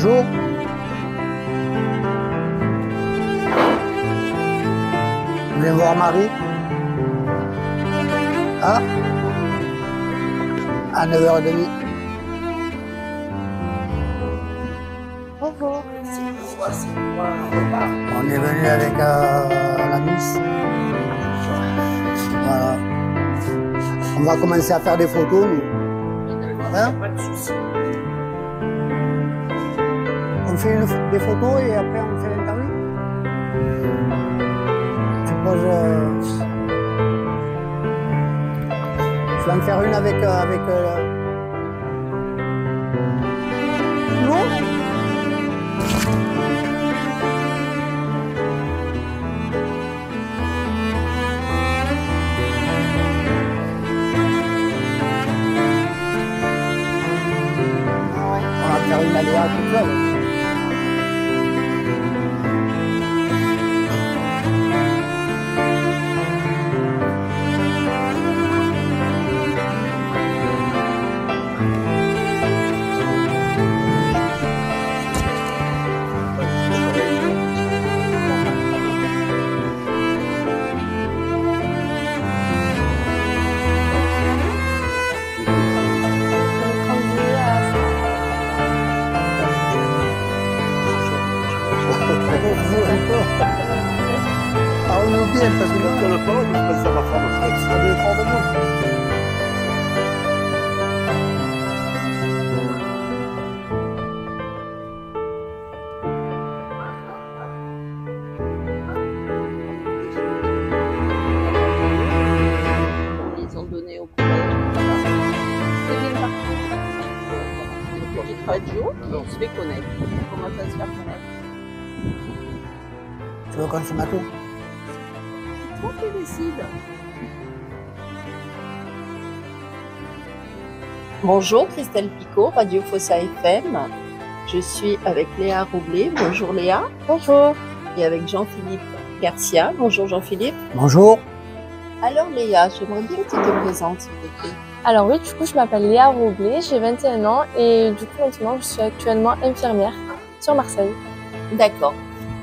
Bonjour. Vous voulez voir Marie? Ah, à 9h30. Bonjour. On est venu avec la Miss. Voilà. On va commencer à faire des photos, nous. Hein? Pas de soucis. On fait des photos et après on fait l'interview. Tu poses. Je vais en faire une avec. Non? On va faire une aléa toute seule. Parle-nous bien parce que Dans la parole, je pense à ma femme, peut-être. Ça va être de nous. Ils ont donné au collège. C'est bien parti. Une petite radio qui se fait connaître. Comment ça se fait connaître? tu veux qu'on se mette où? C'est toi qui décides. Bonjour, Christelle Picot, Radio Fossa FM. Je suis avec Léa Roblet. Bonjour Léa. Bonjour. Et avec Jean-Philippe Garcia. Bonjour Jean-Philippe. Bonjour. Alors Léa, j'aimerais bien que tu te présentes s'il te plaît. Alors oui, du coup, je m'appelle Léa Roblet, j'ai 21 ans et du coup, maintenant, je suis actuellement infirmière sur Marseille. D'accord.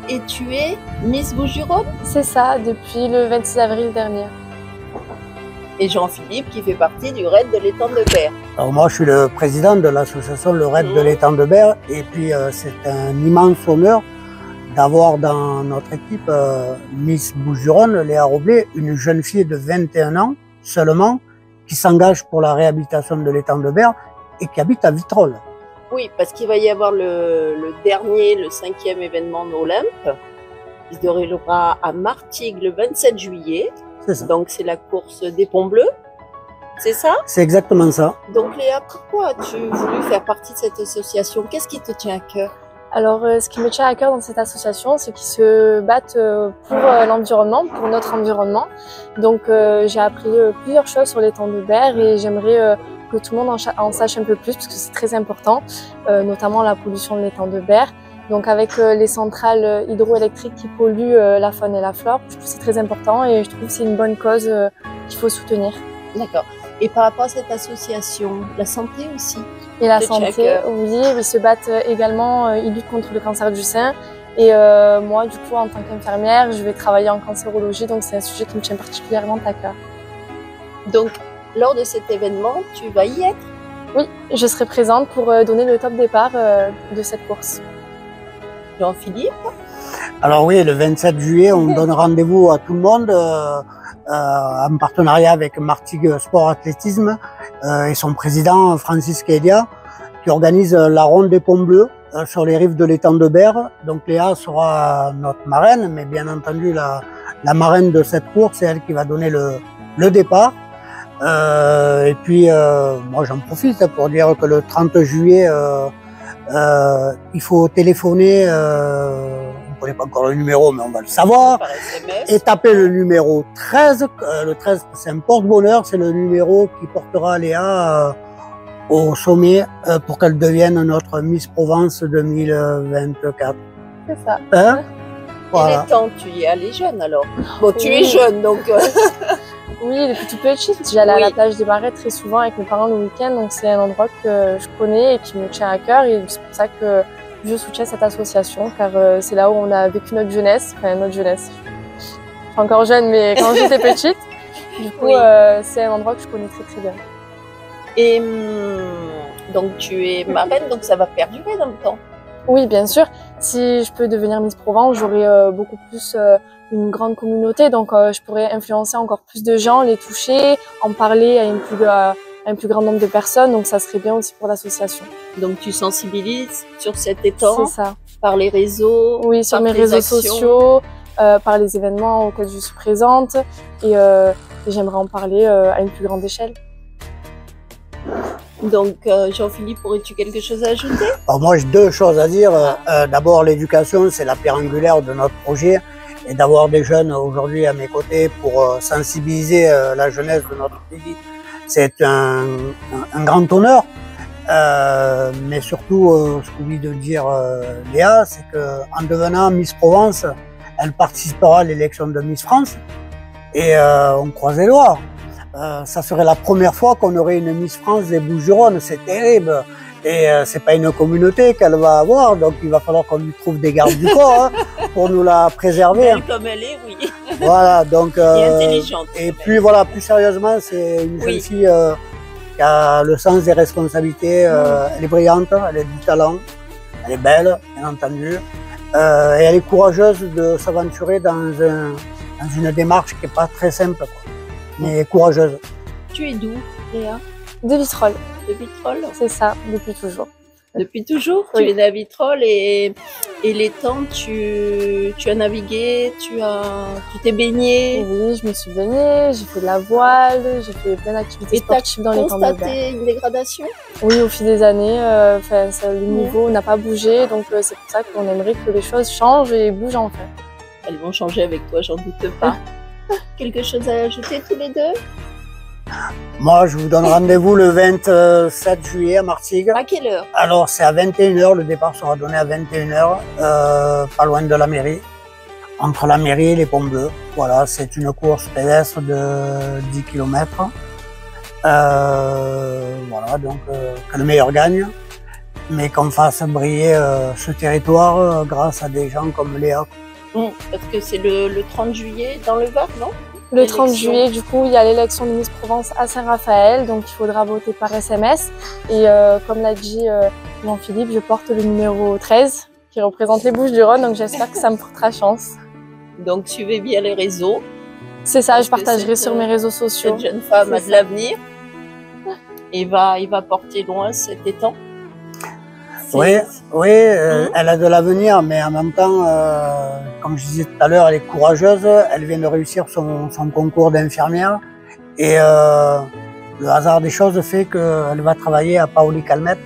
Et tu es Miss Bouches-du-Rhône? C'est ça, depuis le 26 avril dernier. Et Jean-Philippe qui fait partie du raid de l'étang de Berre. Alors moi, je suis le président de l'association Le Raid de l'étang de Berre. Et puis, c'est un immense honneur d'avoir dans notre équipe Miss Bouches-du-Rhône, Léa Roblet, une jeune fille de 21 ans seulement, qui s'engage pour la réhabilitation de l'étang de Berre et qui habite à Vitrolles. Oui, parce qu'il va y avoir le dernier, le 5e événement d'Olympe. Il se déroulera à Martigues le 27 juillet. C'est ça. Donc c'est la course des Ponts Bleus. C'est ça? C'est exactement ça. Donc Léa, pourquoi as-tu voulu faire partie de cette association? Qu'est-ce qui te tient à cœur? Alors, ce qui me tient à cœur dans cette association, c'est qu'ils se battent pour l'environnement, pour notre environnement. Donc, j'ai appris plusieurs choses sur l'étang de Berre et j'aimerais que tout le monde en sache un peu plus parce que c'est très important, notamment la pollution de l'étang de Berre. Donc, avec les centrales hydroélectriques qui polluent la faune et la flore, je trouve que c'est très important et je trouve que c'est une bonne cause qu'il faut soutenir. D'accord. Et par rapport à cette association, la santé aussi? Et la Te tient à santé, cœur. oui, ils se battent également, ils luttent contre le cancer du sein. Et moi, du coup, en tant qu'infirmière, je vais travailler en cancérologie, donc c'est un sujet qui me tient particulièrement à cœur. Donc, lors de cet événement, tu vas y être? Oui, je serai présente pour donner le top départ de cette course. Jean-Philippe? Alors oui, le 27 juillet, on donne rendez-vous à tout le monde en partenariat avec Martigues Sport Athlétisme et son président Francis Kedia qui organise la ronde des Ponts Bleus sur les rives de l'étang de Berre. Donc Léa sera notre marraine, mais bien entendu la marraine de cette course, c'est elle qui va donner le départ. Et puis moi j'en profite pour dire que le 30 juillet, il faut téléphoner, on ne connaît pas encore le numéro, mais on va le savoir, Par SMS. et taper le numéro 13. Le 13, c'est un porte-bonheur, c'est le numéro qui portera Léa au sommet pour qu'elle devienne notre Miss Provence 2024. C'est ça. Hein? Et Voilà. les temps, tu y es allée jeune alors? Bon, tu Oui. es jeune donc. Oui, depuis toute petite, j'allais à Oui. la plage des Barrettes très souvent avec mes parents le week-end, donc c'est un endroit que je connais et qui me tient à cœur et c'est pour ça que je soutiens cette association car c'est là où on a vécu notre jeunesse, enfin notre jeunesse. Je suis encore jeune, mais quand j'étais petite, du coup, c'est un endroit que je connais très très bien. Et donc tu es marraine, donc ça va perdurer dans le temps. Oui, bien sûr. Si je peux devenir Miss Provence, j'aurai beaucoup plus une grande communauté, donc je pourrais influencer encore plus de gens, les toucher, en parler à un plus grand nombre de personnes, donc ça serait bien aussi pour l'association. Donc tu sensibilises sur cet étang, c'est ça. Par les réseaux, oui, sur mes réseaux sociaux, par les événements auxquels je suis présente, et j'aimerais en parler à une plus grande échelle. Donc Jean-Philippe, aurais-tu quelque chose à ajouter? Alors moi j'ai deux choses à dire. D'abord l'éducation, c'est la pierre angulaire de notre projet, et d'avoir des jeunes aujourd'hui à mes côtés pour sensibiliser la jeunesse de notre pays, c'est un grand honneur. Mais surtout, ce qu'oublie de dire Léa, c'est qu'en devenant Miss Provence, elle participera à l'élection de Miss France, et on croise les doigts. Ça serait la première fois qu'on aurait une Miss France des Bouches-du-Rhône, c'est terrible. Et c'est pas une communauté qu'elle va avoir, donc il va falloir qu'on lui trouve des gardes du corps pour nous la préserver. Belle comme elle est, oui. Voilà, donc. Et intelligente. Et plus voilà, plus sérieusement, c'est une jeune fille qui a le sens des responsabilités. Elle est brillante, elle a du talent, elle est belle, bien entendu, et elle est courageuse de s'aventurer dans une démarche qui est pas très simple, quoi, mais courageuse. Tu es d'où, Léa? De Vitrolles. De Vitrolles? C'est ça, depuis toujours. Depuis toujours? Oui. Tu es à Vitrolles, et l'étang, tu as navigué, tu t'es baigné? Oui, je me suis baignée, j'ai fait de la voile, j'ai fait plein d'activités sportives dans les temps de T'as mer. constaté une dégradation? Oui, au fil des années, le niveau n'a pas bougé, donc c'est pour ça qu'on aimerait que les choses changent et bougent enfin. Elles vont changer avec toi, j'en doute pas. Quelque chose à ajouter tous les deux? Moi, je vous donne rendez-vous le 27 juillet à Martigues. À quelle heure? Alors, c'est à 21 h, le départ sera donné à 21 h, pas loin de la mairie, entre la mairie et les Ponts Bleus. Voilà, c'est une course pédestre de 10 km. Voilà, donc que le meilleur gagne, mais qu'on fasse briller ce territoire grâce à des gens comme Léa. Parce que c'est le 30 juillet dans le Var, non? Le 30 juillet, du coup, il y a l'élection de Miss Provence à Saint-Raphaël, donc il faudra voter par SMS. Et comme l'a dit Jean-Philippe, je porte le numéro 13 qui représente les Bouches-du-Rhône, donc j'espère que ça me portera chance. Donc suivez bien les réseaux. C'est ça, je partagerai sur mes réseaux sociaux. Cette jeune femme a de l'avenir et va porter loin cet étang. Oui, elle a de l'avenir, mais en même temps, comme je disais tout à l'heure, elle est courageuse. Elle vient de réussir son concours d'infirmière, et le hasard des choses fait qu'elle va travailler à Paoli-Calmette.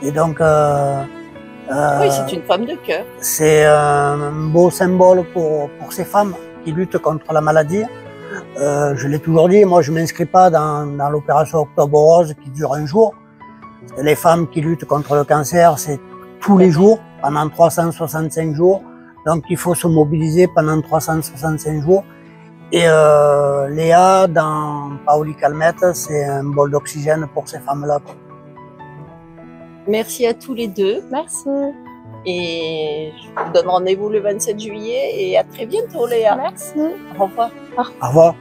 Et donc, oui, c'est une femme de cœur. C'est un beau symbole pour ces femmes qui luttent contre la maladie. Je l'ai toujours dit, moi je m'inscris pas dans l'opération Octobre Rose qui dure un jour. Les femmes qui luttent contre le cancer, c'est tous les jours, pendant 365 jours. Donc il faut se mobiliser pendant 365 jours. Et Léa, dans Paoli-Calmette, c'est un bol d'oxygène pour ces femmes-là. Merci à tous les deux. Merci. Et je vous donne rendez-vous le 27 juillet et à très bientôt, Léa. Merci. Au revoir. Au revoir.